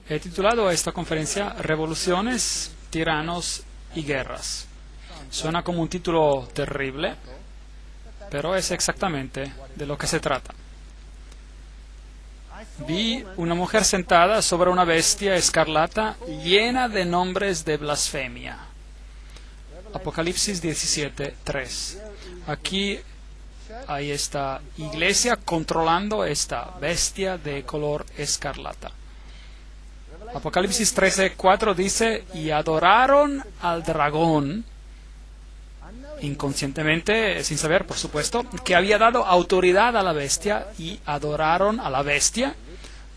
He titulado a esta conferencia Revoluciones, Tiranos y Guerras. Suena como un título terrible, pero es exactamente de lo que se trata. Vi una mujer sentada sobre una bestia escarlata llena de nombres de blasfemia. Apocalipsis 17:3. Aquí hay esta iglesia controlando esta bestia de color escarlata. Apocalipsis 13:4 dice, y adoraron al dragón, inconscientemente, sin saber, por supuesto, que había dado autoridad a la bestia, y adoraron a la bestia,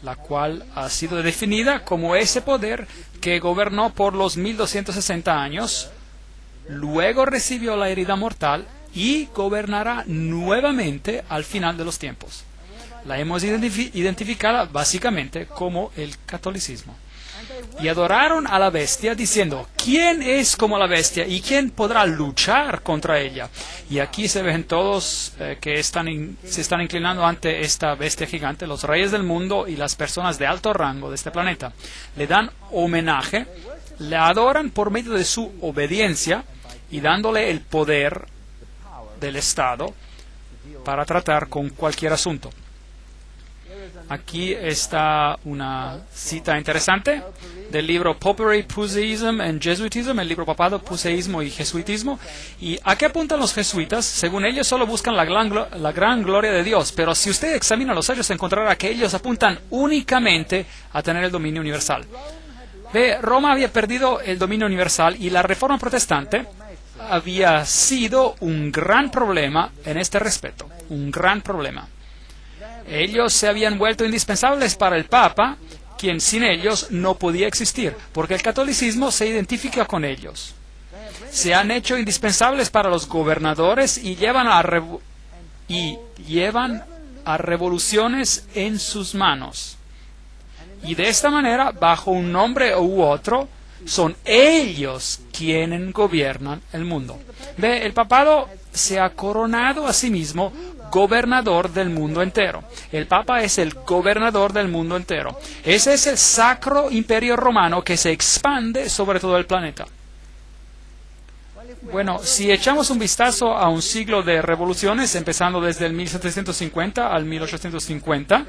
la cual ha sido definida como ese poder que gobernó por los 1260 años, luego recibió la herida mortal y gobernará nuevamente al final de los tiempos. La hemos identificada básicamente como el catolicismo. Y adoraron a la bestia diciendo, ¿quién es como la bestia y quién podrá luchar contra ella? Y aquí se ven todos que se están inclinando ante esta bestia gigante, los reyes del mundo y las personas de alto rango de este planeta. Le dan homenaje, le adoran por medio de su obediencia y dándole el poder del Estado para tratar con cualquier asunto. Aquí está una cita interesante del libro Popery, Puseyism and Jesuitism, el libro Papado, Puseísmo y Jesuitismo. ¿Y a qué apuntan los jesuitas? Según ellos solo buscan la gran gloria de Dios, pero si usted examina los sellos encontrará que ellos apuntan únicamente a tener el dominio universal. Roma había perdido el dominio universal y la Reforma Protestante había sido un gran problema en este respecto, un gran problema. Ellos se habían vuelto indispensables para el Papa, quien sin ellos no podía existir, porque el catolicismo se identifica con ellos. Se han hecho indispensables para los gobernadores y llevan a revoluciones en sus manos. Y de esta manera, bajo un nombre u otro, son ellos quienes gobiernan el mundo. El papado se ha coronado a sí mismo gobernador del mundo entero. El Papa es el gobernador del mundo entero. Ese es el Sacro Imperio Romano que se expande sobre todo el planeta. Bueno, si echamos un vistazo a un siglo de revoluciones, empezando desde el 1750 al 1850,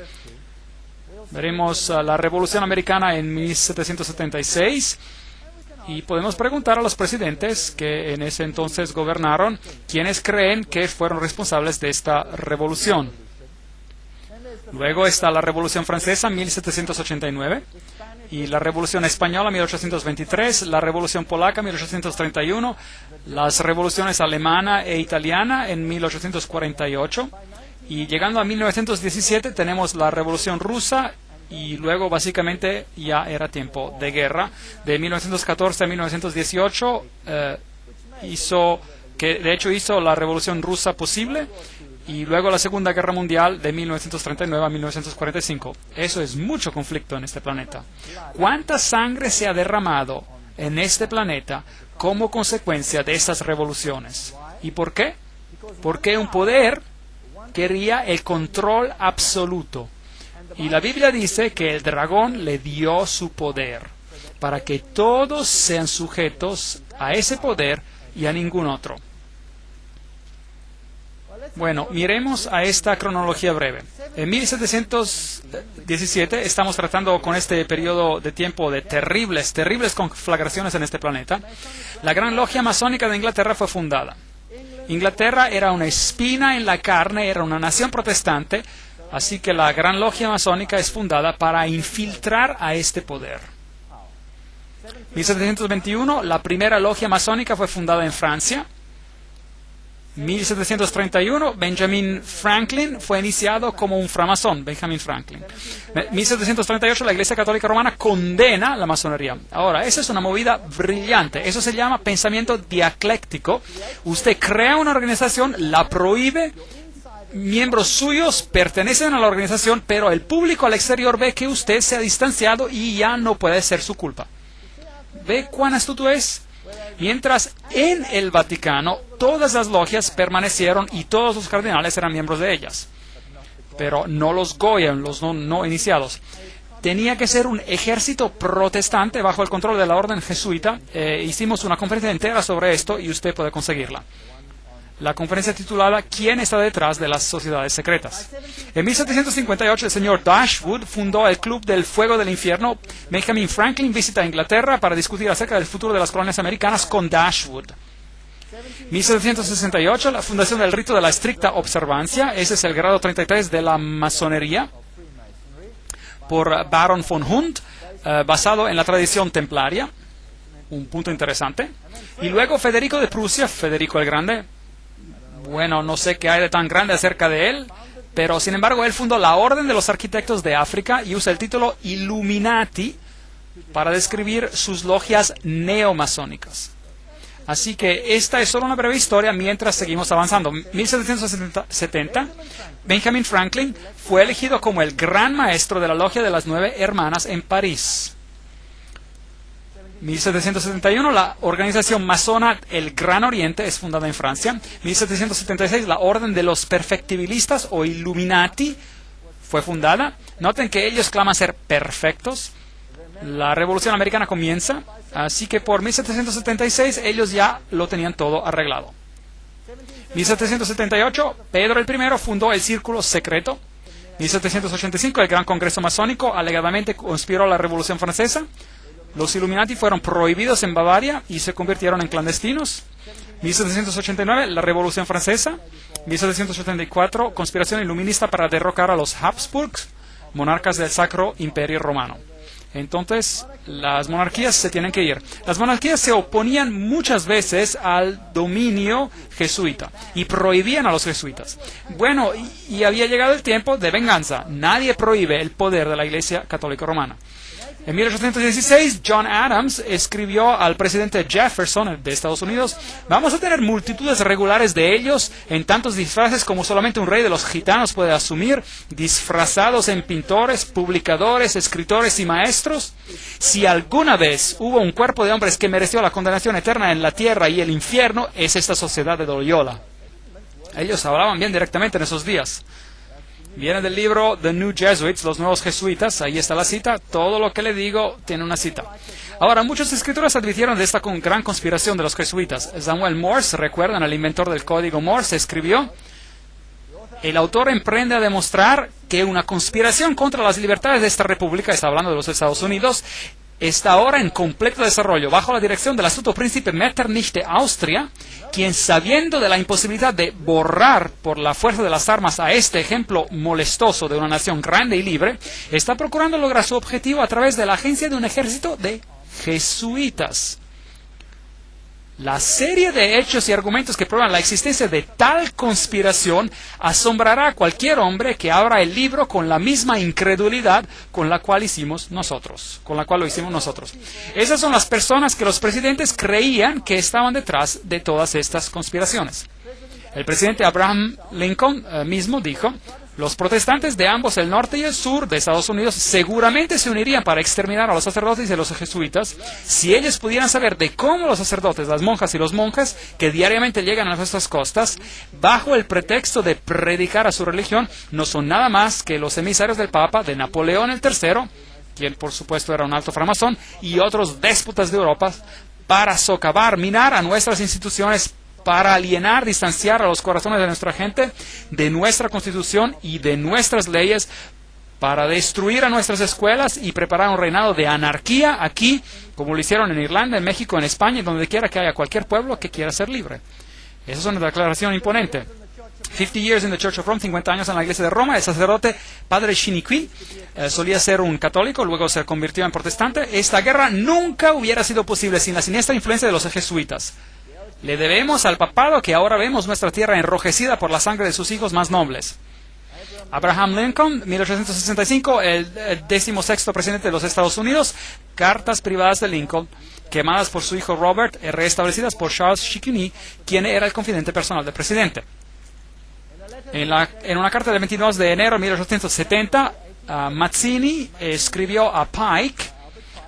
veremos la Revolución Americana en 1776, y podemos preguntar a los presidentes que en ese entonces gobernaron quiénes creen que fueron responsables de esta revolución. Luego está la Revolución Francesa, 1789, y la Revolución Española, 1823, la Revolución Polaca, 1831, las revoluciones alemana e italiana en 1848, y llegando a 1917 tenemos la Revolución Rusa, y luego básicamente ya era tiempo de guerra. De 1914 a 1918 que de hecho hizo la Revolución Rusa posible, y luego la Segunda Guerra Mundial de 1939 a 1945. Eso es mucho conflicto en este planeta. ¿Cuánta sangre se ha derramado en este planeta como consecuencia de estas revoluciones? ¿Y por qué? Porque un poder quería el control absoluto. Y la Biblia dice que el dragón le dio su poder para que todos sean sujetos a ese poder y a ningún otro. Bueno, miremos a esta cronología breve. En 1717 estamos tratando con este periodo de tiempo de terribles conflagraciones en este planeta. La Gran Logia Masónica de Inglaterra fue fundada. Inglaterra era una espina en la carne, era una nación protestante, así que la Gran Logia Masónica es fundada para infiltrar a este poder. 1721, la primera logia masónica fue fundada en Francia. 1731, Benjamin Franklin fue iniciado como un framasón, Benjamin Franklin. 1738, la Iglesia Católica Romana condena la masonería. Ahora, esa es una movida brillante. Eso se llama pensamiento dialéctico. Usted crea una organización, la prohíbe, miembros suyos pertenecen a la organización, pero el público al exterior ve que usted se ha distanciado y ya no puede ser su culpa. ¿Ve cuán astuto es? Mientras en el Vaticano todas las logias permanecieron y todos los cardenales eran miembros de ellas, pero no los Goya, los no iniciados. Tenía que ser un ejército protestante bajo el control de la orden jesuita. Hicimos una conferencia entera sobre esto y usted puede conseguirla. La conferencia titulada ¿Quién está detrás de las sociedades secretas? En 1758 el señor Dashwood fundó el Club del Fuego del Infierno. Benjamin Franklin visita Inglaterra para discutir acerca del futuro de las colonias americanas con Dashwood. 1768 la fundación del rito de la estricta observancia. Ese es el grado 33 de la masonería por Baron von Hund, basado en la tradición templaria. Un punto interesante. Y luego Federico de Prusia, Federico el Grande. Bueno, no sé qué hay de tan grande acerca de él, pero sin embargo él fundó la Orden de los Arquitectos de África y usa el título Illuminati para describir sus logias neomasónicas. Así que esta es solo una breve historia mientras seguimos avanzando. 1770, Benjamin Franklin fue elegido como el gran maestro de la Logia de las 9 Hermanas en París. 1771, la organización masona El Gran Oriente es fundada en Francia. 1776, la Orden de los Perfectibilistas o Illuminati fue fundada. Noten que ellos claman ser perfectos. La Revolución Americana comienza, así que por 1776 ellos ya lo tenían todo arreglado. 1778, Pedro I fundó el Círculo Secreto. 1785, el Gran Congreso Masónico alegadamente conspiró la Revolución Francesa. Los Illuminati fueron prohibidos en Bavaria y se convirtieron en clandestinos. 1789, la Revolución Francesa. 1784, conspiración iluminista para derrocar a los Habsburgs, monarcas del Sacro Imperio Romano. Entonces, las monarquías se tienen que ir. Las monarquías se oponían muchas veces al dominio jesuita y prohibían a los jesuitas. Bueno, y había llegado el tiempo de venganza. Nadie prohíbe el poder de la Iglesia Católica Romana. En 1816, John Adams escribió al presidente Jefferson de Estados Unidos: vamos a tener multitudes regulares de ellos en tantos disfraces como solamente un rey de los gitanos puede asumir, disfrazados en pintores, publicadores, escritores y maestros. Si alguna vez hubo un cuerpo de hombres que mereció la condenación eterna en la tierra y el infierno, es esta sociedad de Loyola. Ellos hablaban bien directamente en esos días. Viene del libro The New Jesuits, los nuevos jesuitas, ahí está la cita, todo lo que le digo tiene una cita. Ahora, muchos escritores advirtieron de esta gran conspiración de los jesuitas. Samuel Morse, recuerdan, el inventor del código Morse, escribió: el autor emprende a demostrar que una conspiración contra las libertades de esta república, está hablando de los Estados Unidos, está ahora en completo desarrollo, bajo la dirección del astuto príncipe Metternich de Austria, quien, sabiendo de la imposibilidad de borrar por la fuerza de las armas a este ejemplo molestoso de una nación grande y libre, está procurando lograr su objetivo a través de la agencia de un ejército de jesuitas. La serie de hechos y argumentos que prueban la existencia de tal conspiración asombrará a cualquier hombre que abra el libro con la misma incredulidad con la cual lo hicimos nosotros. Esas son las personas que los presidentes creían que estaban detrás de todas estas conspiraciones. El presidente Abraham Lincoln mismo dijo: los protestantes de ambos el norte y el sur de Estados Unidos seguramente se unirían para exterminar a los sacerdotes y a los jesuitas si ellos pudieran saber de cómo los sacerdotes, las monjas y los monjes que diariamente llegan a nuestras costas, bajo el pretexto de predicar a su religión, no son nada más que los emisarios del Papa, de Napoleón el III, quien por supuesto era un alto framasón, y otros déspotas de Europa, para socavar, minar a nuestras instituciones, para alienar, distanciar a los corazones de nuestra gente, de nuestra Constitución y de nuestras leyes, para destruir a nuestras escuelas y preparar un reinado de anarquía aquí, como lo hicieron en Irlanda, en México, en España, y donde quiera que haya cualquier pueblo que quiera ser libre. Esa es una declaración imponente. 50 years in the Church of Rome, 50 años en la Iglesia de Roma. El sacerdote Padre Chiniquy solía ser un católico, luego se convirtió en protestante. Esta guerra nunca hubiera sido posible sin la siniestra influencia de los jesuitas. Le debemos al papado que ahora vemos nuestra tierra enrojecida por la sangre de sus hijos más nobles. Abraham Lincoln, 1865, el 16º presidente de los Estados Unidos. Cartas privadas de Lincoln, quemadas por su hijo Robert, restablecidas por Charles Chicony, quien era el confidente personal del presidente. En una carta del 22 de enero de 1870, Mazzini escribió a Pike.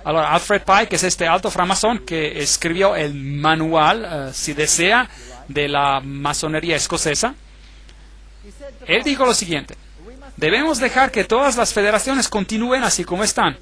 Ahora, Alfred Pike es este alto framasón que escribió el manual, si desea, de la masonería escocesa. Él dijo lo siguiente: debemos dejar que todas las federaciones continúen así como están.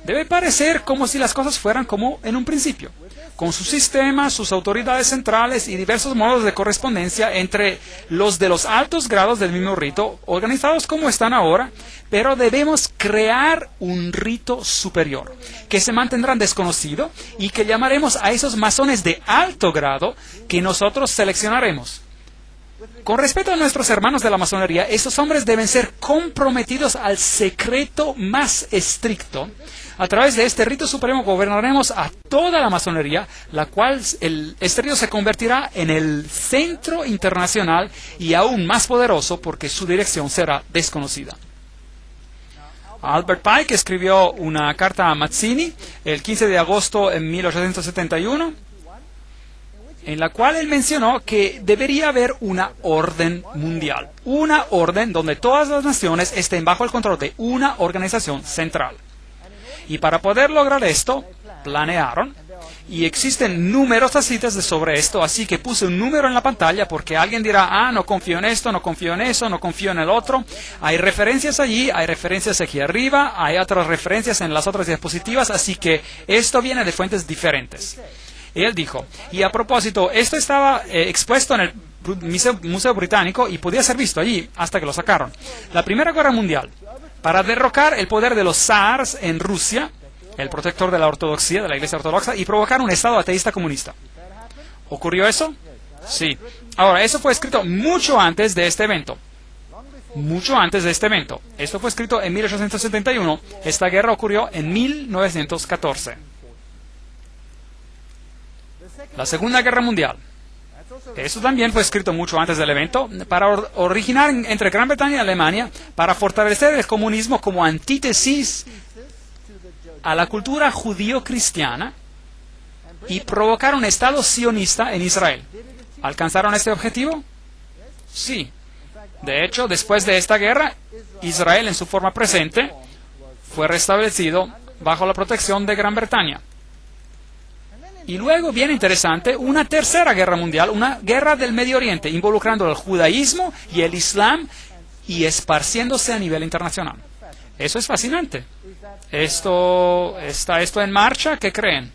Debe parecer como si las cosas fueran como en un principio, con sus sistemas, sus autoridades centrales y diversos modos de correspondencia entre los de los altos grados del mismo rito, organizados como están ahora, pero debemos crear un rito superior, que se mantendrá desconocido y que llamaremos a esos masones de alto grado que nosotros seleccionaremos. Con respecto a nuestros hermanos de la masonería, estos hombres deben ser comprometidos al secreto más estricto. A través de este rito supremo gobernaremos a toda la masonería, la cual este rito se convertirá en el centro internacional y aún más poderoso porque su dirección será desconocida. Albert Pike escribió una carta a Mazzini el 15 de agosto de 1871, en la cual él mencionó que debería haber una orden mundial, una orden donde todas las naciones estén bajo el control de una organización central. Y para poder lograr esto, planearon, y existen numerosas citas sobre esto, así que puse un número en la pantalla porque alguien dirá: no confío en esto, no confío en eso, no confío en el otro. Hay referencias allí, hay referencias aquí arriba, hay otras referencias en las otras diapositivas, así que esto viene de fuentes diferentes. Él dijo, y a propósito, esto estaba expuesto en el Museo Británico y podía ser visto allí hasta que lo sacaron. La Primera Guerra Mundial, para derrocar el poder de los zars en Rusia, el protector de la ortodoxia, de la Iglesia Ortodoxa, y provocar un Estado ateísta comunista. ¿Ocurrió eso? Sí. Ahora, eso fue escrito mucho antes de este evento. Mucho antes de este evento. Esto fue escrito en 1871. Esta guerra ocurrió en 1914. La Segunda Guerra Mundial. Eso también fue escrito mucho antes del evento, para originar entre Gran Bretaña y Alemania, para fortalecer el comunismo como antítesis a la cultura judío-cristiana y provocar un Estado sionista en Israel. ¿Alcanzaron este objetivo? Sí. De hecho, después de esta guerra, Israel en su forma presente fue restablecido bajo la protección de Gran Bretaña. Y luego, bien interesante, una tercera guerra mundial, una guerra del Medio Oriente, involucrando el judaísmo y el islam y esparciéndose a nivel internacional. Eso es fascinante. ¿Está esto en marcha? ¿Qué creen?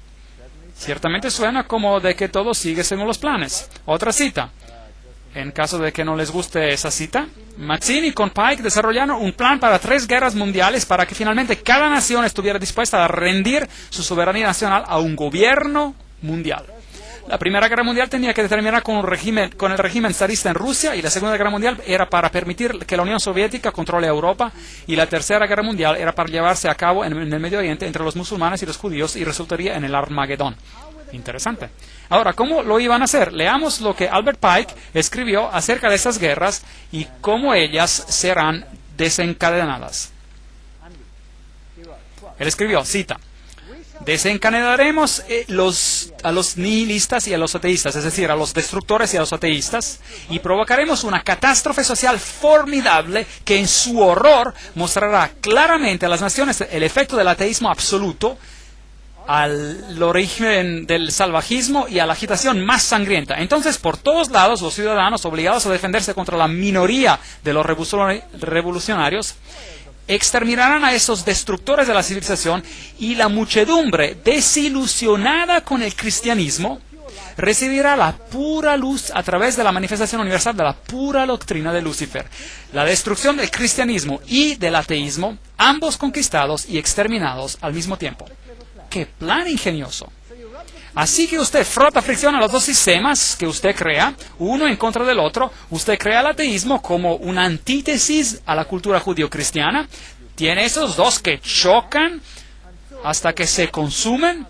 Ciertamente suena como de que todo sigue según los planes. Otra cita. En caso de que no les guste esa cita, Mazzini con Pike desarrollaron un plan para 3 guerras mundiales para que finalmente cada nación estuviera dispuesta a rendir su soberanía nacional a un gobierno mundial. La Primera Guerra Mundial tenía que terminar con el régimen zarista en Rusia, y la Segunda Guerra Mundial era para permitir que la Unión Soviética controle a Europa, y la Tercera Guerra Mundial era para llevarse a cabo en el Medio Oriente entre los musulmanes y los judíos y resultaría en el Armagedón. Interesante. Ahora, ¿cómo lo iban a hacer? Leamos lo que Albert Pike escribió acerca de estas guerras y cómo ellas serán desencadenadas. Él escribió, cita, desencadenaremos a los nihilistas y a los ateístas, es decir, a los destructores y a los ateístas, y provocaremos una catástrofe social formidable que en su horror mostrará claramente a las naciones el efecto del ateísmo absoluto, al origen del salvajismo y a la agitación más sangrienta. Entonces, por todos lados, los ciudadanos obligados a defenderse contra la minoría de los revolucionarios exterminarán a esos destructores de la civilización, y la muchedumbre desilusionada con el cristianismo recibirá la pura luz a través de la manifestación universal de la pura doctrina de Lucifer. La destrucción del cristianismo y del ateísmo, ambos conquistados y exterminados al mismo tiempo. ¡Qué plan ingenioso! Así que usted frota fricción a los dos sistemas que usted crea, uno en contra del otro. Usted crea el ateísmo como una antítesis a la cultura judío-cristiana. Tiene esos dos que chocan hasta que se consumen.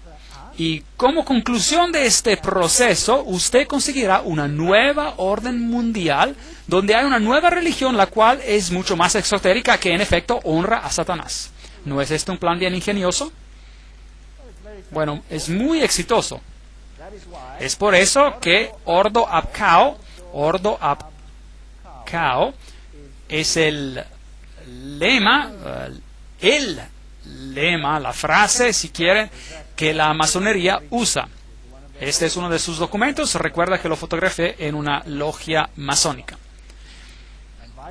Y como conclusión de este proceso, usted conseguirá una nueva orden mundial donde hay una nueva religión, la cual es mucho más exotérica, que en efecto honra a Satanás. ¿No es este un plan bien ingenioso? Bueno, es muy exitoso. Es por eso que Ordo ab Chao es el lema, la frase, si quieren, que la masonería usa. Este es uno de sus documentos. Recuerda que lo fotografié en una logia masónica.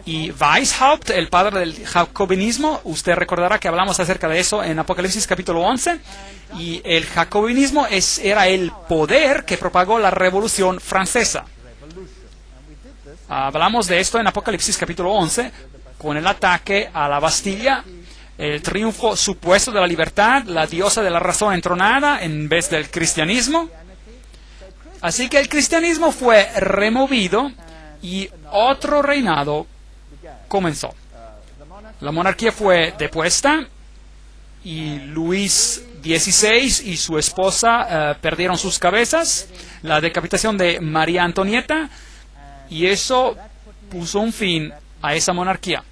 Y Weishaupt, el padre del jacobinismo, usted recordará que hablamos acerca de eso en Apocalipsis capítulo 11, y el jacobinismo era el poder que propagó la Revolución Francesa. Hablamos de esto en Apocalipsis capítulo 11, con el ataque a la Bastilla, el triunfo supuesto de la libertad, la diosa de la razón entronada en vez del cristianismo. Así que el cristianismo fue removido y otro reinado comenzó. La monarquía fue depuesta y Luis XVI y su esposa perdieron sus cabezas, la decapitación de María Antonieta, y eso puso un fin a esa monarquía.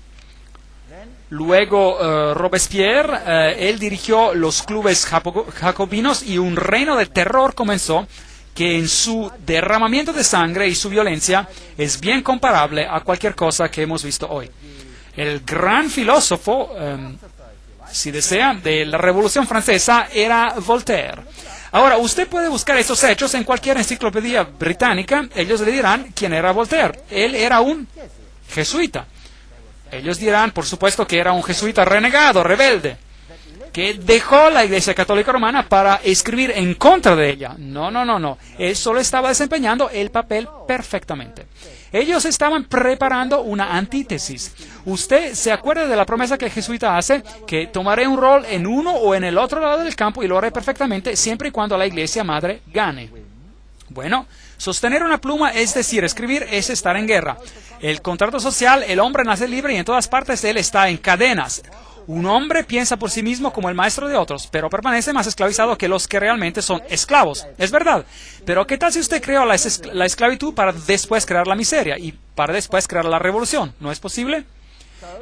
Luego Robespierre, él dirigió los clubes jacobinos y un reino de terror comenzó, que en su derramamiento de sangre y su violencia es bien comparable a cualquier cosa que hemos visto hoy. El gran filósofo, si desea, de la Revolución Francesa era Voltaire. Ahora, usted puede buscar estos hechos en cualquier enciclopedia británica. Ellos le dirán quién era Voltaire. Él era un jesuita. Ellos dirán, por supuesto, que era un jesuita renegado, rebelde, que dejó la Iglesia Católica Romana para escribir en contra de ella. No. Él solo estaba desempeñando el papel perfectamente. Ellos estaban preparando una antítesis. Usted se acuerda de la promesa que el jesuita hace, que tomaré un rol en uno o en el otro lado del campo y lo haré perfectamente siempre y cuando la Iglesia Madre gane. Bueno, sostener una pluma, es decir, escribir, es estar en guerra. El contrato social, el hombre nace libre y en todas partes él está en cadenas. Un hombre piensa por sí mismo como el maestro de otros, pero permanece más esclavizado que los que realmente son esclavos. Es verdad. Pero ¿qué tal si usted creó la esclavitud para después crear la miseria y para después crear la revolución? ¿No es posible?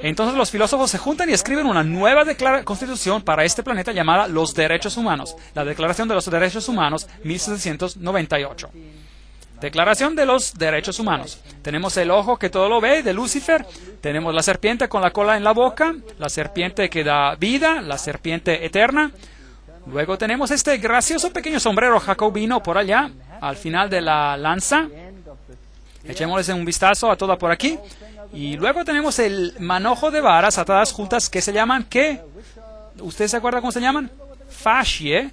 Entonces los filósofos se juntan y escriben una nueva constitución para este planeta llamada Los Derechos Humanos, la Declaración de los Derechos Humanos, 1798. Declaración de los Derechos Humanos. Tenemos el ojo que todo lo ve, de Lucifer. Tenemos la serpiente con la cola en la boca, la serpiente que da vida, la serpiente eterna. Luego tenemos este gracioso pequeño sombrero jacobino por allá, al final de la lanza. Echémosles un vistazo a toda por aquí. Y luego tenemos el manojo de varas atadas juntas que se llaman, ¿qué? ¿Usted se acuerda cómo se llaman? Fascie.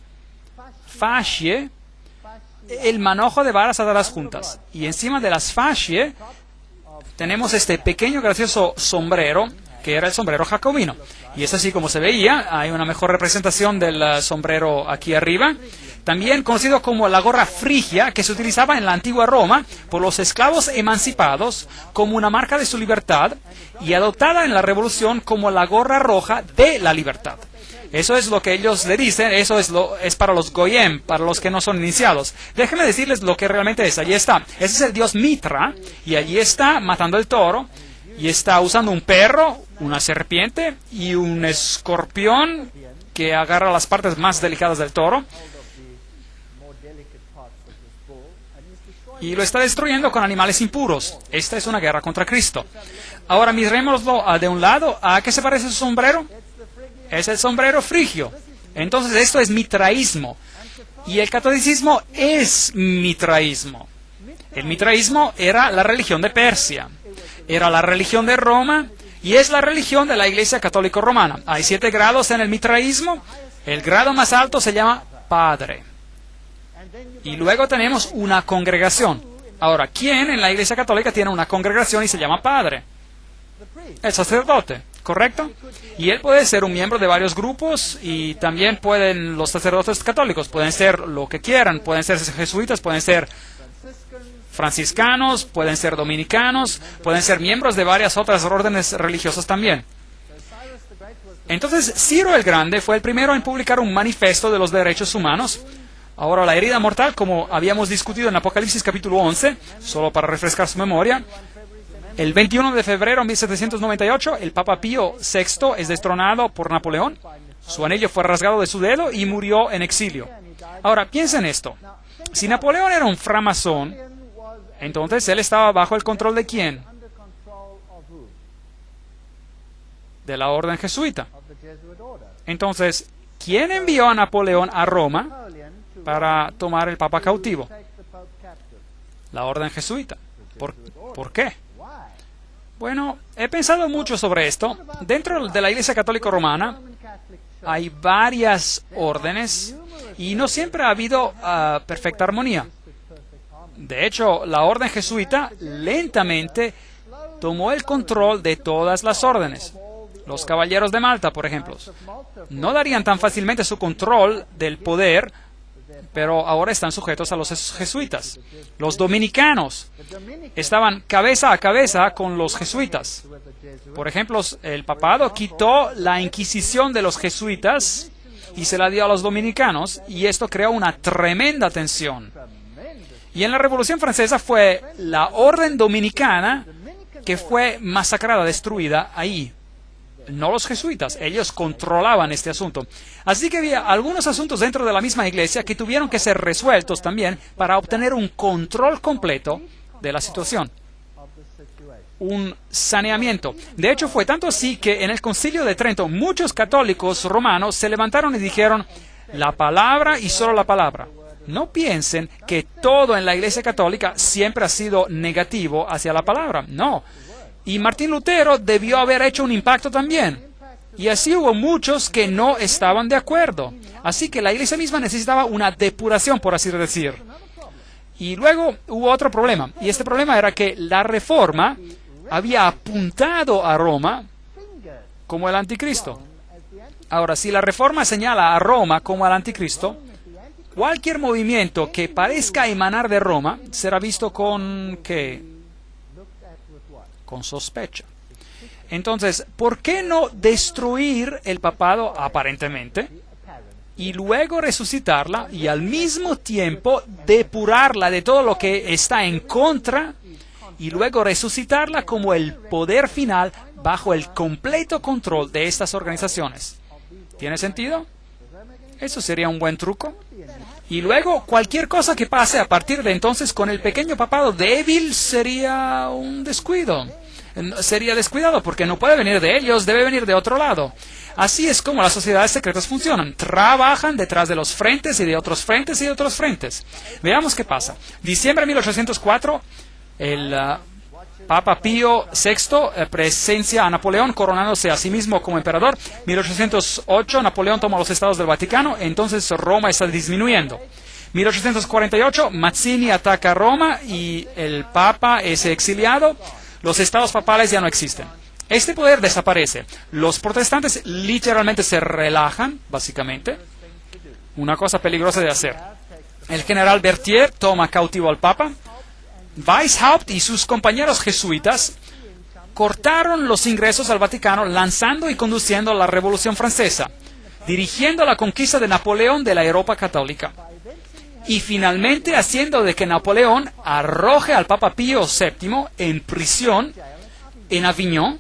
Fascie. El manojo de varas atadas juntas. Y encima de las fascie tenemos este pequeño gracioso sombrero, que era el sombrero jacobino. Y es así como se veía. Hay una mejor representación del sombrero aquí arriba. También conocido como la gorra frigia, que se utilizaba en la antigua Roma por los esclavos emancipados como una marca de su libertad, y adoptada en la Revolución como la gorra roja de la libertad. Eso es lo que ellos le dicen, eso es para los Goyim, para los que no son iniciados. Déjenme decirles lo que realmente es. Allí está. Ese es el dios Mitra, y allí está matando el toro, y está usando un perro, una serpiente y un escorpión que agarra las partes más delicadas del toro, y lo está destruyendo con animales impuros. Esta es una guerra contra Cristo. Ahora mirémoslo de un lado. ¿A qué se parece su sombrero? Es el sombrero frigio. Entonces esto es mitraísmo. Y el catolicismo es mitraísmo. El mitraísmo era la religión de Persia. Era la religión de Roma y es la religión de la Iglesia Católica Romana. Hay 7 grados en el mitraísmo. El grado más alto se llama padre. Y luego tenemos una congregación. Ahora, ¿quién en la Iglesia Católica tiene una congregación y se llama padre? El sacerdote, ¿correcto? Y él puede ser un miembro de varios grupos, y también pueden los sacerdotes católicos, pueden ser lo que quieran, pueden ser jesuitas, pueden ser franciscanos, pueden ser dominicanos, pueden ser miembros de varias otras órdenes religiosas también. Entonces, Ciro el Grande fue el primero en publicar un manifiesto de los derechos humanos. Ahora, la herida mortal, como habíamos discutido en Apocalipsis capítulo 11, solo para refrescar su memoria, el 21 de febrero de 1798, el Papa Pío VI es destronado por Napoleón. Su anillo fue rasgado de su dedo y murió en exilio. Ahora, piensen esto. Si Napoleón era un framasón, entonces él estaba bajo el control ¿de quién? De la orden jesuita. Entonces, ¿quién envió a Napoleón a Roma para tomar el Papa cautivo? La orden jesuita. ¿Por qué? Bueno, he pensado mucho sobre esto. Dentro de la Iglesia Católica Romana hay varias órdenes y no siempre ha habido perfecta armonía. De hecho, la orden jesuita lentamente tomó el control de todas las órdenes. Los caballeros de Malta, por ejemplo, no darían tan fácilmente su control del poder, pero ahora están sujetos a los jesuitas. Los dominicanos estaban cabeza a cabeza con los jesuitas. Por ejemplo, el papado quitó la Inquisición de los jesuitas y se la dio a los dominicanos, y esto creó una tremenda tensión. Y en la Revolución Francesa fue la orden dominicana que fue masacrada, destruida ahí. No los jesuitas, ellos controlaban este asunto. Así que había algunos asuntos dentro de la misma iglesia que tuvieron que ser resueltos también para obtener un control completo de la situación. Un saneamiento. De hecho, fue tanto así que en el Concilio de Trento muchos católicos romanos se levantaron y dijeron: la palabra y solo la palabra. No piensen que todo en la Iglesia Católica siempre ha sido negativo hacia la palabra. No. Y Martín Lutero debió haber hecho un impacto también. Y así hubo muchos que no estaban de acuerdo. Así que la Iglesia misma necesitaba una depuración, por así decir. Y luego hubo otro problema. Y este problema era que la Reforma había apuntado a Roma como el anticristo. Ahora, si la Reforma señala a Roma como al anticristo, cualquier movimiento que parezca emanar de Roma será visto con ¿qué? Con sospecha. Entonces, ¿por qué no destruir el papado aparentemente y luego resucitarla y al mismo tiempo depurarla de todo lo que está en contra y luego resucitarla como el poder final bajo el completo control de estas organizaciones? ¿Tiene sentido? Eso sería un buen truco. Y luego, cualquier cosa que pase a partir de entonces con el pequeño papado débil sería un descuido. Sería descuidado porque no puede venir de ellos, debe venir de otro lado. Así es como las sociedades secretas funcionan. Trabajan detrás de los frentes y de otros frentes y de otros frentes. Veamos qué pasa. Diciembre de 1804, el Papa Pío VI presencia a Napoleón coronándose a sí mismo como emperador. 1808, Napoleón toma los estados del Vaticano, entonces Roma está disminuyendo. 1848, Mazzini ataca a Roma y el Papa es exiliado. Los estados papales ya no existen. Este poder desaparece. Los protestantes literalmente se relajan, básicamente. Una cosa peligrosa de hacer. El general Berthier toma cautivo al Papa. Weishaupt y sus compañeros jesuitas cortaron los ingresos al Vaticano lanzando y conduciendo la Revolución Francesa. dirigiendo la conquista de Napoleón de la Europa católica. Y finalmente haciendo de que Napoleón arroje al Papa Pío VII en prisión en Aviñón,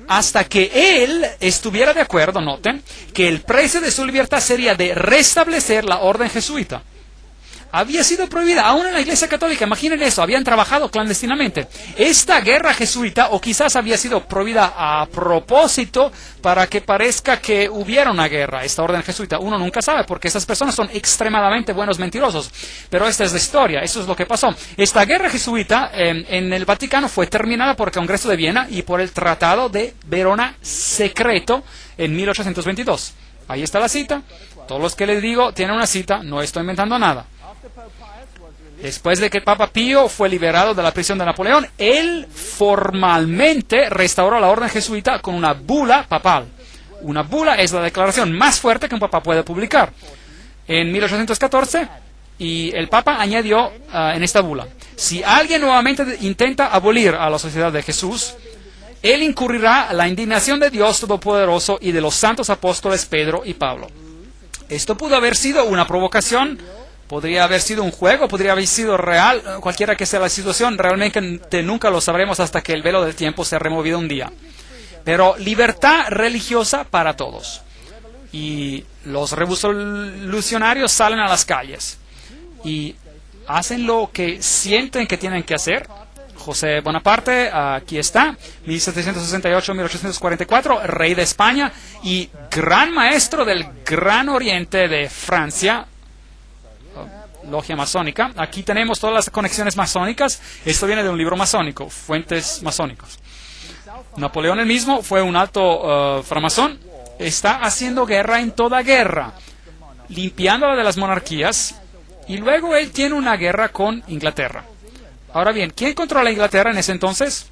hasta que él estuviera de acuerdo, noten, que el precio de su libertad sería de restablecer la orden jesuita. Había sido prohibida aún en la Iglesia Católica, imaginen eso, habían trabajado clandestinamente. Esta guerra jesuita, o quizás había sido prohibida a propósito para que parezca que hubiera una guerra, esta orden jesuita, uno nunca sabe, porque estas personas son extremadamente buenos mentirosos. Pero esta es la historia, eso es lo que pasó. Esta guerra jesuita en el Vaticano fue terminada por el Congreso de Viena y por el Tratado de Verona secreto en 1822. Ahí está la cita, todos los que les digo tienen una cita, no estoy inventando nada. Después de que el Papa Pío fue liberado de la prisión de Napoleón, él formalmente restauró la orden jesuita con una bula papal. Una bula es la declaración más fuerte que un papa puede publicar. En 1814, y el Papa añadió en esta bula: si alguien nuevamente intenta abolir a la Sociedad de Jesús, él incurrirá la indignación de Dios Todopoderoso y de los santos apóstoles Pedro y Pablo. Esto pudo haber sido una provocación. Podría haber sido un juego, podría haber sido real, cualquiera que sea la situación, realmente nunca lo sabremos hasta que el velo del tiempo sea removido un día. Pero libertad religiosa para todos. Y los revolucionarios salen a las calles y hacen lo que sienten que tienen que hacer. José Bonaparte, aquí está, 1768-1844, rey de España y gran maestro del Gran Oriente de Francia, logia masónica. Aquí tenemos todas las conexiones masónicas. Esto viene de un libro masónico, fuentes masónicos. Napoleón el mismo fue un alto framasón. Está haciendo guerra en toda guerra, limpiándola de las monarquías, y luego él tiene una guerra con Inglaterra. Ahora bien, ¿quién controla Inglaterra en ese entonces?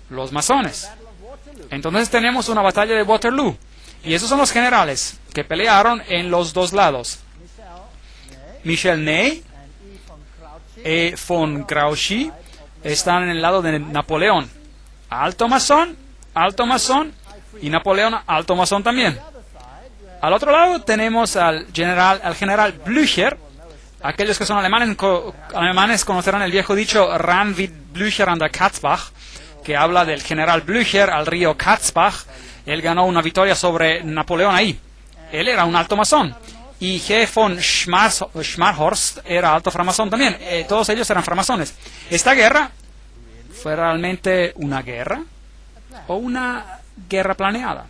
Los masones. Entonces tenemos una batalla de Waterloo, y esos son los generales que pelearon en los dos lados. Michel Ney y von Grouchy están en el lado de Napoleón. Alto masón, y Napoleón alto masón también. Al otro lado tenemos al general Blücher. Aquellos que son alemanes conocerán el viejo dicho Ran wie Blücher an der Katzbach, que habla del general Blücher al río Katzbach. Él ganó una victoria sobre Napoleón ahí. Él era un alto masón. Y G. von Schmarhorst era alto framasón también. Todos ellos eran framasones. ¿Esta guerra fue realmente una guerra o una guerra planeada?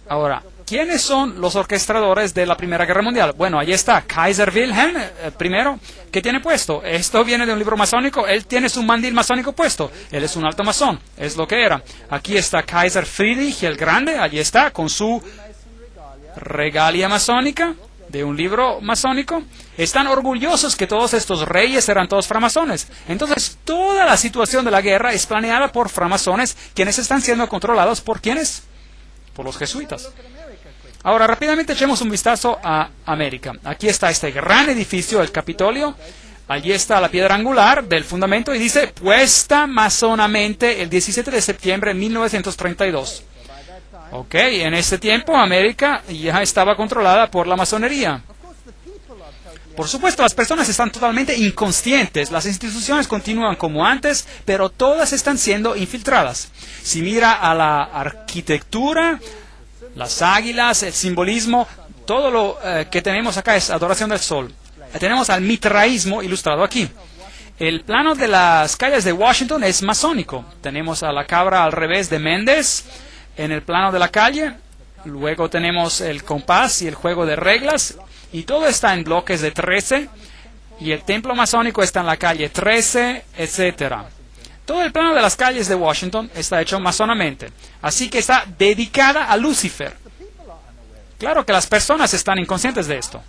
Ahora, ¿quiénes son los orquestadores de la Primera Guerra Mundial? Bueno, ahí está, Kaiser Wilhelm I, ¿qué tiene puesto? Esto viene de un libro masónico, él tiene su mandil masónico puesto, él es un alto masón, es lo que era. Aquí está Kaiser Friedrich el Grande, allí está, con su regalia masónica, de un libro masónico. Están orgullosos que todos estos reyes eran todos framasones. Entonces, toda la situación de la guerra es planeada por framasones, quienes están siendo controlados por ¿quiénes? Por los jesuitas. Ahora, rápidamente echemos un vistazo a América. Aquí está este gran edificio, el Capitolio. Allí está la piedra angular del fundamento y dice, puesta masonamente el 17 de septiembre de 1932. Ok, en ese tiempo América ya estaba controlada por la masonería. Por supuesto, las personas están totalmente inconscientes, las instituciones continúan como antes, pero todas están siendo infiltradas. Si mira a la arquitectura, las águilas, el simbolismo, todo lo que tenemos acá es adoración del sol. Tenemos al mitraísmo ilustrado aquí. El plano de las calles de Washington es masónico. Tenemos a la cabra al revés de Méndez en el plano de la calle. Luego tenemos el compás y el juego de reglas. Y todo está en bloques de 13. Y el templo masónico está en la calle 13, etc. Todo el plano de las calles de Washington está hecho masonamente. Así que está dedicada a Lucifer. Claro que las personas están inconscientes de esto.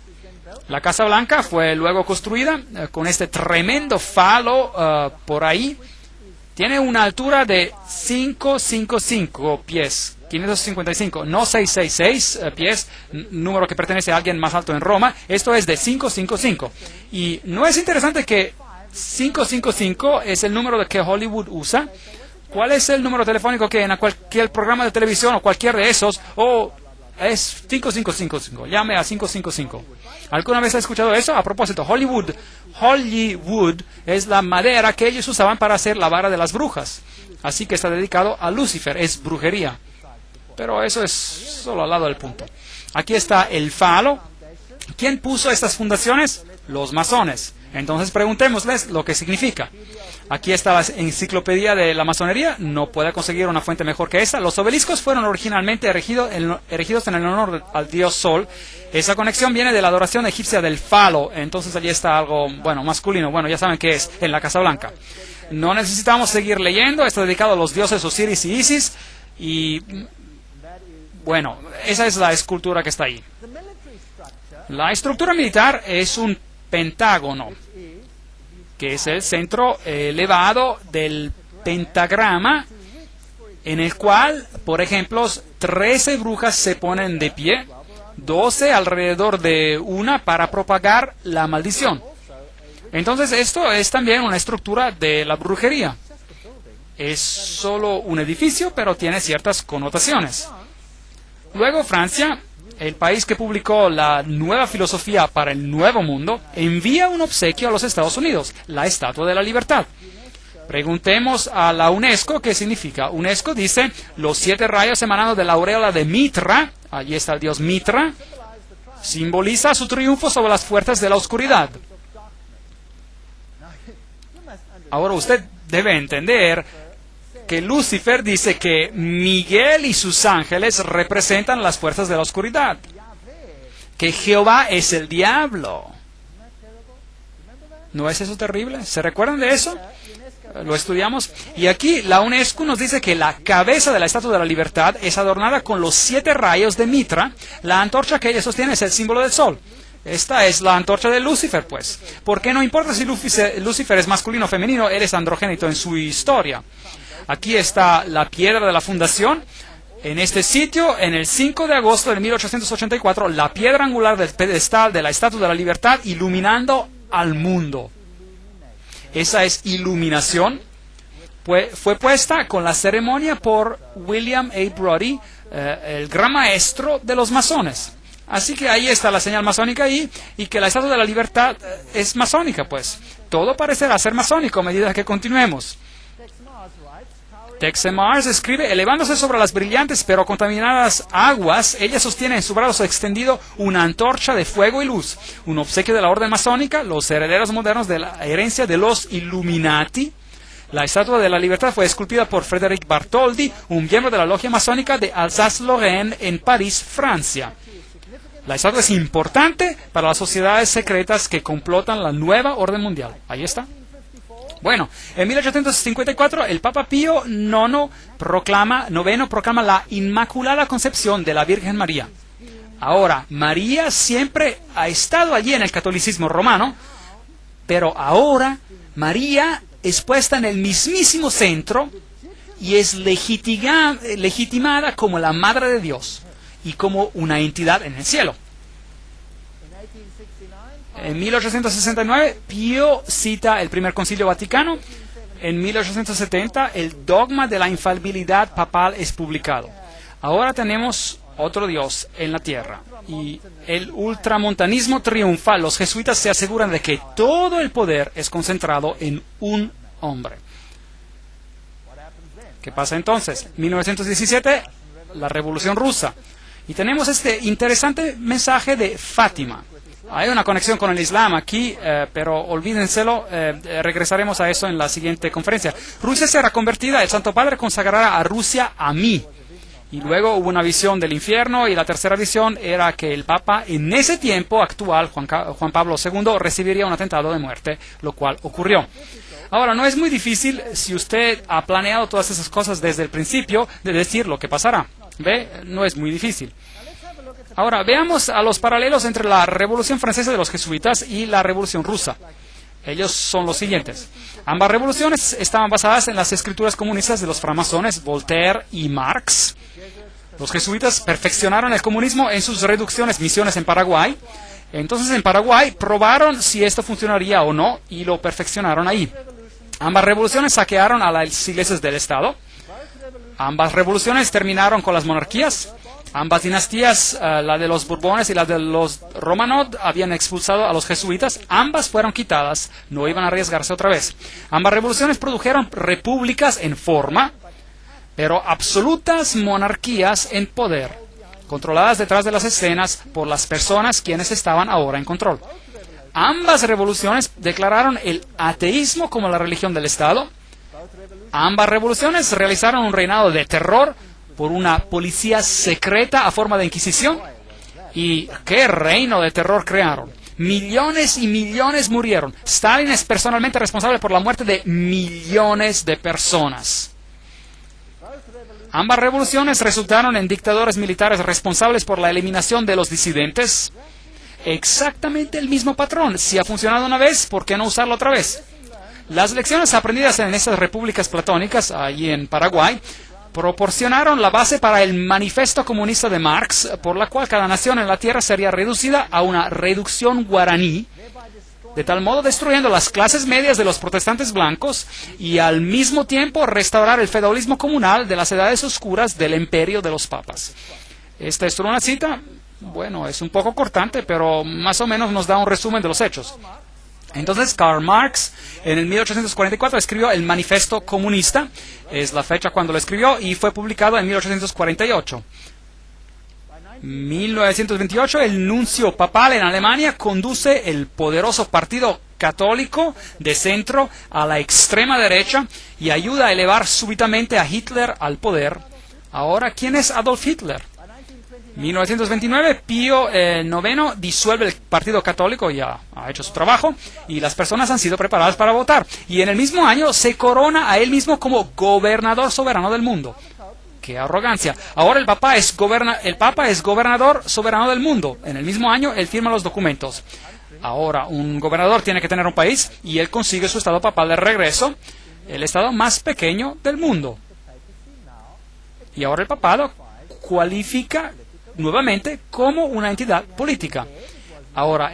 La Casa Blanca fue luego construida con este tremendo falo por ahí. Tiene una altura de 555 pies, 555, no 666 pies, número que pertenece a alguien más alto en Roma. Esto es de 555. Y ¿no es interesante que 555 es el número que Hollywood usa ¿Cuál es el número telefónico que en cualquier programa de televisión o cualquier de esos? Es 5555. Llame a 555. ¿Alguna vez ha escuchado eso? A propósito, Hollywood es la madera que ellos usaban para hacer la vara de las brujas. Así que está dedicado a Lucifer, es brujería. Pero eso es solo al lado del punto. Aquí está el falo. ¿Quién puso estas fundaciones? Los masones. Entonces preguntémosles lo que significa. Aquí está la enciclopedia de la masonería. No puede conseguir una fuente mejor que esta. Los obeliscos fueron originalmente erigidos en el honor al dios Sol. Esa conexión viene de la adoración egipcia del falo. Entonces allí está algo, masculino. Ya saben qué es, en la Casa Blanca. No necesitamos seguir leyendo. Está dedicado a los dioses Osiris y Isis. Y, esa es la escultura que está ahí. La estructura militar es un pentágono, que es el centro elevado del pentagrama, en el cual, por ejemplo, 13 brujas se ponen de pie, 12 alrededor de una para propagar la maldición. Entonces esto es también una estructura de la brujería. Es solo un edificio, pero tiene ciertas connotaciones. Luego Francia, el país que publicó la nueva filosofía para el Nuevo Mundo, envía un obsequio a los Estados Unidos, la Estatua de la Libertad. Preguntemos a la UNESCO qué significa. UNESCO dice, los 7 rayos emanados de la aureola de Mitra, allí está el dios Mitra, simboliza su triunfo sobre las fuerzas de la oscuridad. Ahora usted debe entender que Lucifer dice que Miguel y sus ángeles representan las fuerzas de la oscuridad, que Jehová es el diablo. ¿No es eso terrible? ¿Se recuerdan de eso? Lo estudiamos. Y aquí la UNESCO nos dice que la cabeza de la Estatua de la Libertad es adornada con los 7 rayos de Mitra. La antorcha que ella sostiene es el símbolo del sol. Esta es la antorcha de Lucifer, pues. Porque no importa si Lucifer es masculino o femenino, él es androgénito en su historia. Aquí está la piedra de la fundación. En este sitio, en el 5 de agosto de 1884, la piedra angular del pedestal de la Estatua de la Libertad iluminando al mundo. Esa es iluminación. Fue puesta con la ceremonia por William A. Brodie, el gran maestro de los masones. Así que ahí está la señal masónica ahí, y que la Estatua de la Libertad es masónica, pues. Todo parecerá ser masónico a medida que continuemos. Texe Mars escribe, elevándose sobre las brillantes pero contaminadas aguas, ella sostiene en su brazo extendido una antorcha de fuego y luz, un obsequio de la orden masónica, los herederos modernos de la herencia de los Illuminati. La Estatua de la Libertad fue esculpida por Frédéric Bartholdi, un miembro de la logia masónica de Alsace-Lorraine en París, Francia. La estatua es importante para las sociedades secretas que complotan la nueva orden mundial. Ahí está. Bueno, en 1854 el Papa Pío IX proclama la Inmaculada Concepción de la Virgen María. Ahora, María siempre ha estado allí en el catolicismo romano, pero ahora María es puesta en el mismísimo centro y es legitimada como la Madre de Dios y como una entidad en el cielo. En 1869, Pío cita el Primer Concilio Vaticano. En 1870, el dogma de la infalibilidad papal es publicado. Ahora tenemos otro Dios en la tierra. Y el ultramontanismo triunfa. Los jesuitas se aseguran de que todo el poder es concentrado en un hombre. ¿Qué pasa entonces? 1917, la Revolución Rusa. Y tenemos este interesante mensaje de Fátima. Hay una conexión con el Islam aquí, pero olvídenselo, regresaremos a eso en la siguiente conferencia. Rusia será convertida, el Santo Padre consagrará a Rusia a mí. Y luego hubo una visión del infierno, y la tercera visión era que el Papa en ese tiempo actual, Juan Pablo II, recibiría un atentado de muerte, lo cual ocurrió. Ahora, no es muy difícil, si usted ha planeado todas esas cosas desde el principio, de decir lo que pasará. ¿Ve? No es muy difícil. Ahora, veamos a los paralelos entre la Revolución Francesa de los Jesuitas y la Revolución Rusa. Ellos son los siguientes. Ambas revoluciones estaban basadas en las escrituras comunistas de los francmasones Voltaire y Marx. Los jesuitas perfeccionaron el comunismo en sus reducciones, misiones en Paraguay. Entonces, en Paraguay probaron si esto funcionaría o no y lo perfeccionaron ahí. Ambas revoluciones saquearon a las iglesias del Estado. Ambas revoluciones terminaron con las monarquías. Ambas dinastías, la de los Borbones y la de los Romanov, habían expulsado a los jesuitas. Ambas fueron quitadas, no iban a arriesgarse otra vez. Ambas revoluciones produjeron repúblicas en forma, pero absolutas monarquías en poder, controladas detrás de las escenas por las personas quienes estaban ahora en control. Ambas revoluciones declararon el ateísmo como la religión del Estado. Ambas revoluciones realizaron un reinado de terror por una policía secreta a forma de inquisición. ¿Y qué reino de terror crearon? Millones y millones murieron. Stalin es personalmente responsable por la muerte de millones de personas. Ambas revoluciones resultaron en dictadores militares responsables por la eliminación de los disidentes. Exactamente el mismo patrón. Si ha funcionado una vez, ¿por qué no usarlo otra vez? Las lecciones aprendidas en estas repúblicas platónicas, allí en Paraguay, proporcionaron la base para el manifiesto comunista de Marx, por la cual cada nación en la tierra sería reducida a una reducción guaraní, de tal modo destruyendo las clases medias de los protestantes blancos y al mismo tiempo restaurar el feudalismo comunal de las edades oscuras del imperio de los papas. Esta es una cita. Bueno, es un poco cortante, pero más o menos nos da un resumen de los hechos. Entonces, Karl Marx, en el 1844, escribió el Manifiesto Comunista. Es la fecha cuando lo escribió y fue publicado en 1848. 1928, el nuncio papal en Alemania conduce el poderoso partido católico de centro a la extrema derecha y ayuda a elevar súbitamente a Hitler al poder. Ahora, ¿quién es Adolf Hitler? 1929, Pío IX disuelve el Partido Católico, ya ha hecho su trabajo, y las personas han sido preparadas para votar. Y en el mismo año se corona a él mismo como gobernador soberano del mundo. ¡Qué arrogancia! Ahora el Papa es gobernador soberano del mundo. En el mismo año él firma los documentos. Ahora un gobernador tiene que tener un país y él consigue su estado papal de regreso, el estado más pequeño del mundo. Y ahora el papado cualifica nuevamente como una entidad política. Ahora,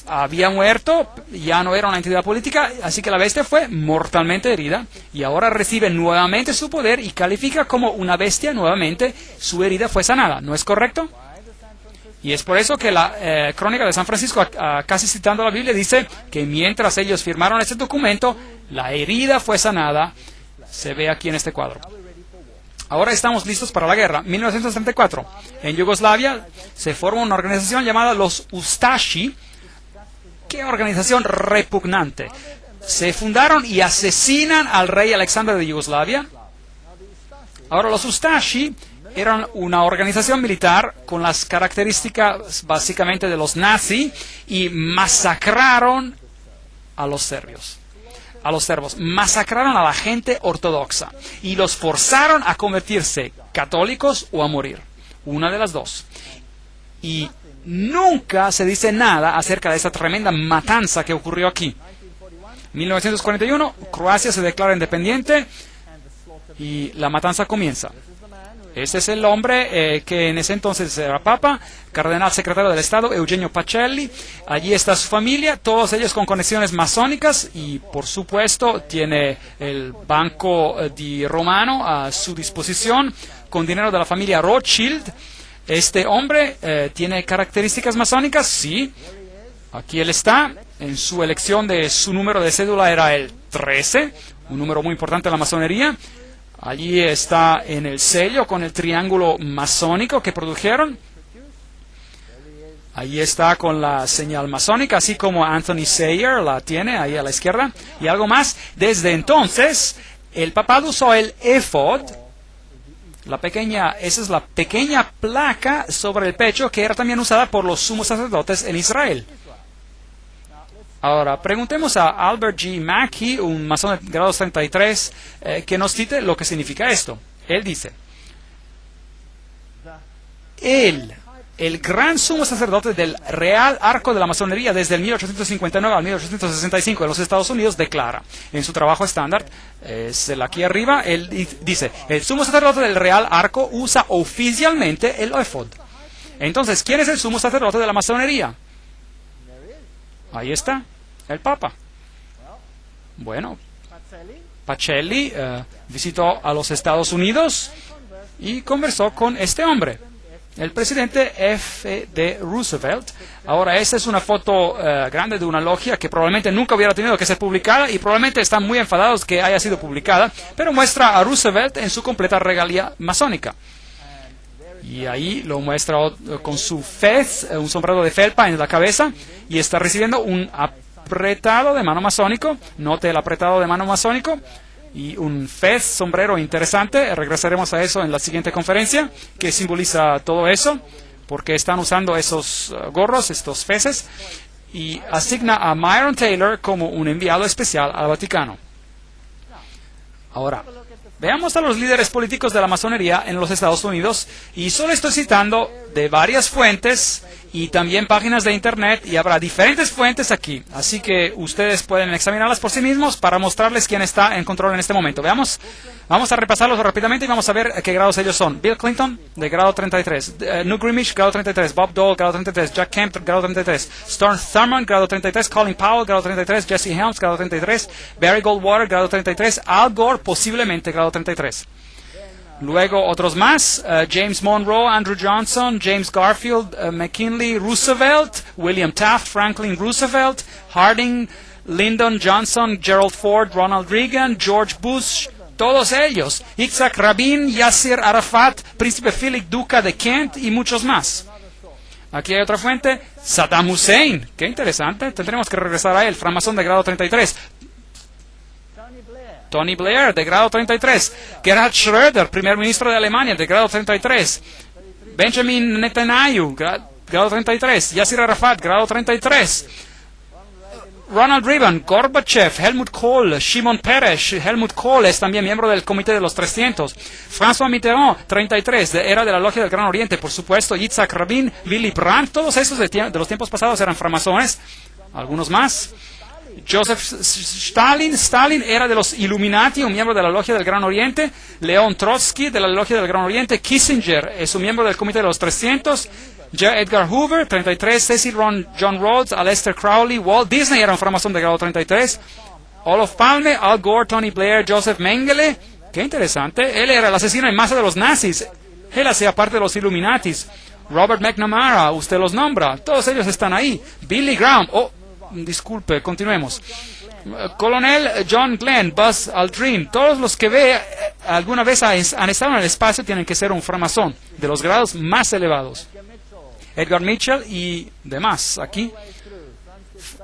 había muerto, ya no era una entidad política, así que la bestia fue mortalmente herida y ahora recibe nuevamente su poder y califica como una bestia nuevamente, su herida fue sanada, ¿no es correcto? Y es por eso que la crónica de San Francisco, casi citando la Biblia, dice que mientras ellos firmaron este documento, la herida fue sanada, se ve aquí en este cuadro. Ahora estamos listos para la guerra. 1934. En Yugoslavia se forma una organización llamada los Ustashi. ¡Qué organización repugnante! Se fundaron y asesinan al rey Alexander de Yugoslavia. Ahora los Ustashi eran una organización militar con las características básicamente de los nazis y masacraron a los serbios. A los serbos, masacraron a la gente ortodoxa y los forzaron a convertirse católicos o a morir, una de las dos. Y nunca se dice nada acerca de esa tremenda matanza que ocurrió aquí. 1941, Croacia se declara independiente y la matanza comienza. Ese es el hombre que en ese entonces era papa, cardenal secretario del Estado, Eugenio Pacelli. Allí está su familia, todos ellos con conexiones masónicas y, por supuesto, tiene el Banco di Romano a su disposición con dinero de la familia Rothschild. Este hombre tiene características masónicas, sí. Aquí él está. En su elección de su número de cédula era el 13, un número muy importante en la masonería. Allí está en el sello con el triángulo masónico que produjeron. Allí está con la señal masónica, así como Anthony Sayer la tiene ahí a la izquierda. Y algo más, desde entonces, el papado usó el éfod, esa es la pequeña placa sobre el pecho que era también usada por los sumos sacerdotes en Israel. Ahora, preguntemos a Albert G. Mackey, un masón de grado 33, que nos cite lo que significa esto. Él dice, el gran sumo sacerdote del Real Arco de la Masonería desde el 1859 al 1865 en los Estados Unidos declara, en su trabajo estándar, es el aquí arriba, él dice, el sumo sacerdote del Real Arco usa oficialmente el éfod. Entonces, ¿quién es el sumo sacerdote de la masonería? Ahí está, el Papa. Bueno, Pacelli visitó a los Estados Unidos y conversó con este hombre, el presidente F.D. Roosevelt. Ahora, esta es una foto grande de una logia que probablemente nunca hubiera tenido que ser publicada y probablemente están muy enfadados que haya sido publicada, pero muestra a Roosevelt en su completa regalia masónica. Y ahí lo muestra con su fez, un sombrero de felpa en la cabeza, y está recibiendo un apretado de mano masónico. Note el apretado de mano masónico. Y un fez, sombrero interesante. Regresaremos a eso en la siguiente conferencia, que simboliza todo eso, porque están usando esos gorros, estos feces, y asigna a Myron Taylor como un enviado especial al Vaticano. Ahora, veamos a los líderes políticos de la masonería en los Estados Unidos, y solo estoy citando de varias fuentes y también páginas de internet, y habrá diferentes fuentes aquí, así que ustedes pueden examinarlas por sí mismos para mostrarles quién está en control en este momento. Veamos, vamos a repasarlos rápidamente y vamos a ver a qué grados ellos son. Bill Clinton, de grado 33, Newt Gingrich, grado 33, Bob Dole, grado 33, Jack Kemp, grado 33, Storm Thurmond, grado 33, Colin Powell, grado 33, Jesse Helms, grado 33, Barry Goldwater, grado 33, Al Gore, posiblemente grado 33. Luego otros más, James Monroe, Andrew Johnson, James Garfield, McKinley, Roosevelt, William Taft, Franklin Roosevelt, Harding, Lyndon Johnson, Gerald Ford, Ronald Reagan, George Bush, todos ellos, Yitzhak Rabin, Yasser Arafat, Príncipe Philip Duca de Kent y muchos más. Aquí hay otra fuente, Saddam Hussein, qué interesante, tendremos que regresar a él, francmasón de grado 33. Tony Blair, de grado 33. Gerhard Schröder, primer ministro de Alemania, de grado 33. Benjamin Netanyahu, grado 33. Yasser Arafat, grado 33. Ronald Reagan, Gorbachev, Helmut Kohl, Shimon Peres. Helmut Kohl es también miembro del Comité de los 300. François Mitterrand, 33, era de la Logia del Gran Oriente, por supuesto. Yitzhak Rabin, Willy Brandt, todos esos de los tiempos pasados eran francmasones. Algunos más. Joseph Stalin era de los Illuminati, un miembro de la Logia del Gran Oriente. León Trotsky, de la Logia del Gran Oriente. Kissinger es un miembro del Comité de los 300. J. Edgar Hoover, 33. Cecil John Rhodes, Aleister Crowley. Walt Disney era un francmasón de grado 33. Olof Palme, Al Gore, Tony Blair, Joseph Mengele. Qué interesante. Él era el asesino en masa de los nazis. Él hacía parte de los Illuminatis. Robert McNamara, usted los nombra. Todos ellos están ahí. Billy Graham. Disculpe, continuemos. Colonel John Glenn, Buzz Aldrin, todos los que ve alguna vez han estado en el espacio tienen que ser un francmasón de los grados más elevados. Edgar Mitchell y demás aquí.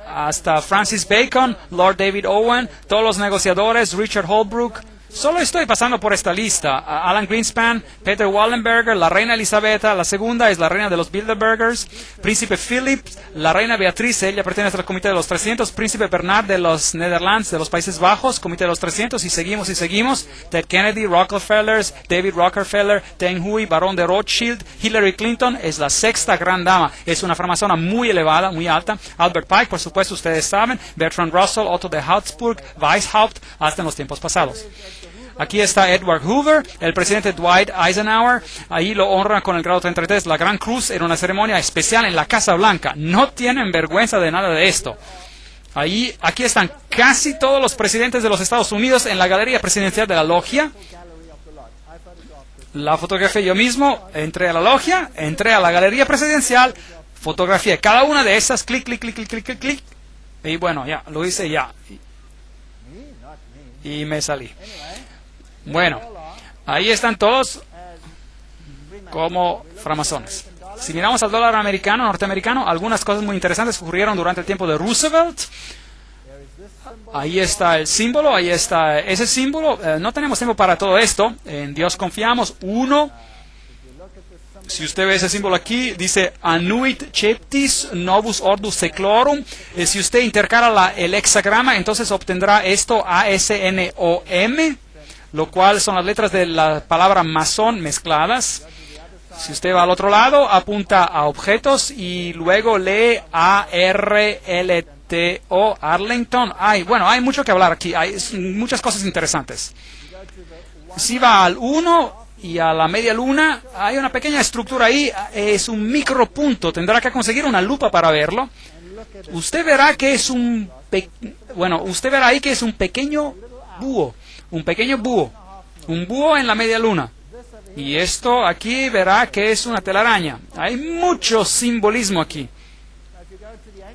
Hasta Francis Bacon, Lord David Owen, todos los negociadores, Richard Holbrooke. Solo estoy pasando por esta lista. Alan Greenspan, Peter Wallenberger, la reina Elisabetta, la segunda es la reina de los Bilderbergers, Príncipe Philip, la reina Beatriz, ella pertenece al Comité de los 300, Príncipe Bernard de los Netherlands, de los Países Bajos, Comité de los 300, y seguimos, Ted Kennedy, Rockefellers, David Rockefeller, Deng Hui, Barón de Rothschild, Hillary Clinton es la sexta gran dama, es una francmasona muy elevada, muy alta, Albert Pike, por supuesto, ustedes saben, Bertrand Russell, Otto de Habsburg, Weishaupt, hasta en los tiempos pasados. Aquí está Edward Hoover, el presidente Dwight Eisenhower, ahí lo honran con el grado 33, la Gran Cruz, en una ceremonia especial en la Casa Blanca. No tienen vergüenza de nada de esto. Aquí están casi todos los presidentes de los Estados Unidos en la galería presidencial de la logia. La fotografié yo mismo, entré a la logia, entré a la galería presidencial, fotografié cada una de esas, clic, clic, clic, clic, clic, clic, clic, y bueno, ya, lo hice ya. Y me salí. Bueno, ahí están todos como francmasones. Si miramos al dólar americano, norteamericano, algunas cosas muy interesantes ocurrieron durante el tiempo de Roosevelt. Ahí está el símbolo, ahí está ese símbolo. No tenemos tiempo para todo esto. En Dios confiamos. Si usted ve ese símbolo aquí, dice Annuit Ceptis Novus Ordus Seclorum. Si usted intercala el hexagrama, entonces obtendrá esto ASNOM, lo cual son las letras de la palabra masón mezcladas. Si usted va al otro lado, apunta a objetos y luego lee ARLTO, Arlington. Bueno, hay mucho que hablar aquí, hay muchas cosas interesantes. Si va al 1 y a la media luna, hay una pequeña estructura ahí, es un micropunto, tendrá que conseguir una lupa para verlo. Usted verá que es bueno, usted verá ahí que es un pequeño búho, un búho en la media luna. Y esto aquí verá que es una telaraña. Hay mucho simbolismo aquí.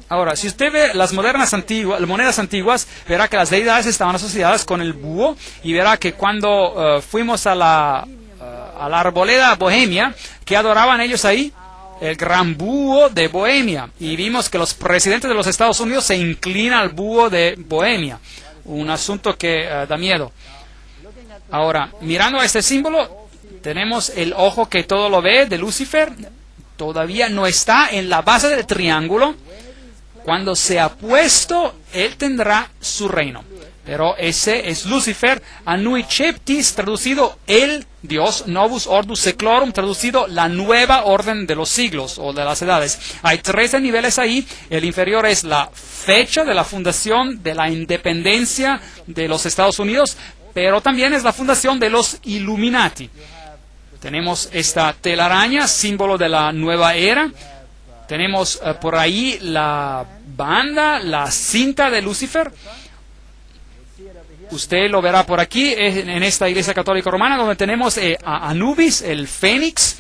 Ahora, si usted ve las monedas antiguas, verá que las deidades estaban asociadas con el búho, y verá que cuando fuimos a la arboleda Bohemia, ¿qué adoraban ellos ahí? El gran búho de Bohemia. Y vimos que los presidentes de los Estados Unidos se inclinan al búho de Bohemia. Un asunto que da miedo. Ahora, mirando a este símbolo, tenemos el ojo que todo lo ve de Lucifer. Todavía no está en la base del triángulo. Cuando sea puesto, él tendrá su reino. Pero ese es Lucifer, Anui Cheptis, traducido el Dios, Novus Ordus Seclorum, traducido la nueva orden de los siglos o de las edades. Hay 13 niveles ahí. El inferior es la fecha de la fundación de la independencia de los Estados Unidos, pero también es la fundación de los Illuminati. Tenemos esta telaraña, símbolo de la nueva era. Tenemos por ahí la banda, la cinta de Lucifer. Usted lo verá por aquí, en esta iglesia católica romana, donde tenemos a Anubis, el fénix,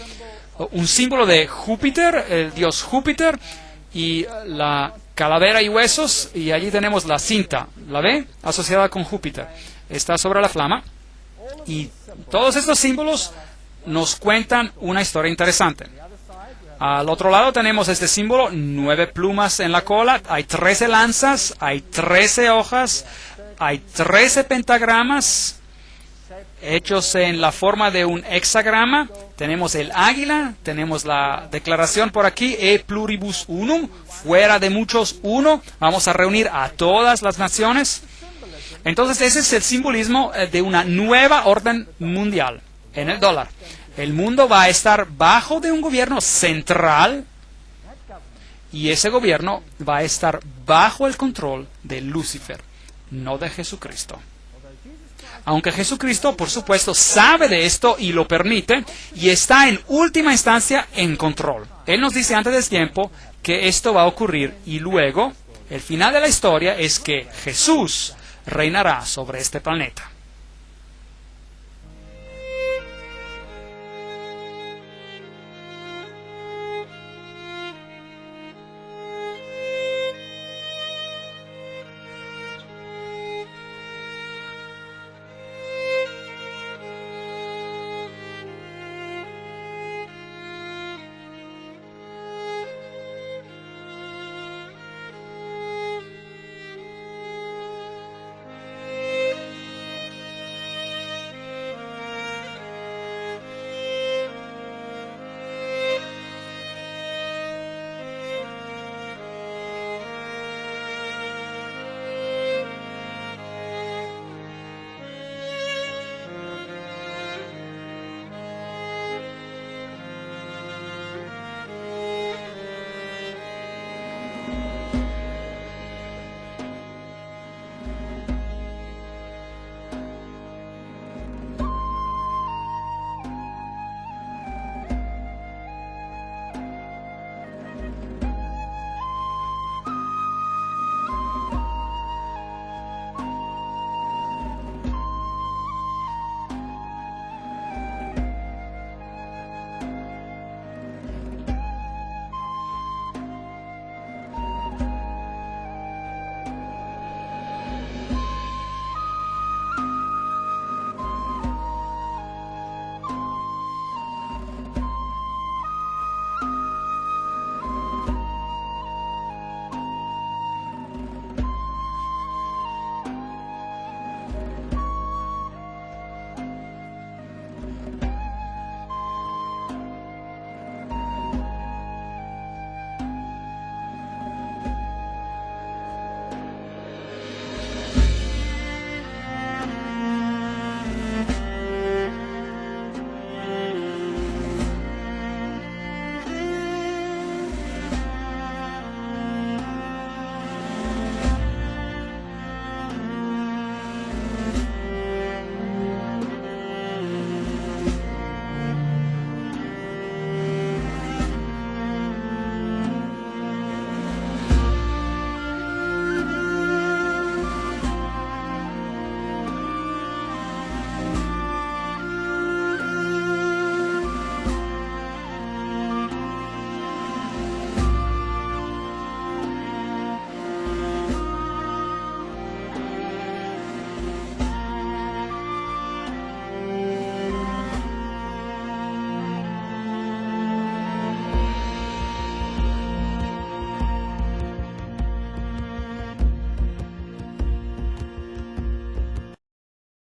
un símbolo de Júpiter, el dios Júpiter, y la calavera y huesos, y allí tenemos la cinta, ¿la ve? Asociada con Júpiter. Está sobre la flama. Y todos estos símbolos nos cuentan una historia interesante. Al otro lado tenemos este símbolo, 9 plumas en la cola, hay 13 lanzas, hay 13 hojas, hay 13 pentagramas hechos en la forma de un hexagrama. Tenemos el águila, tenemos la declaración por aquí, e pluribus unum, fuera de muchos uno. Vamos a reunir a todas las naciones. Entonces ese es el simbolismo de una nueva orden mundial en el dólar. El mundo va a estar bajo de un gobierno central, y ese gobierno va a estar bajo el control de Lucifer, no de Jesucristo. Aunque Jesucristo, por supuesto, sabe de esto y lo permite, y está en última instancia en control. Él nos dice antes del tiempo que esto va a ocurrir, y luego, el final de la historia es que Jesús reinará sobre este planeta.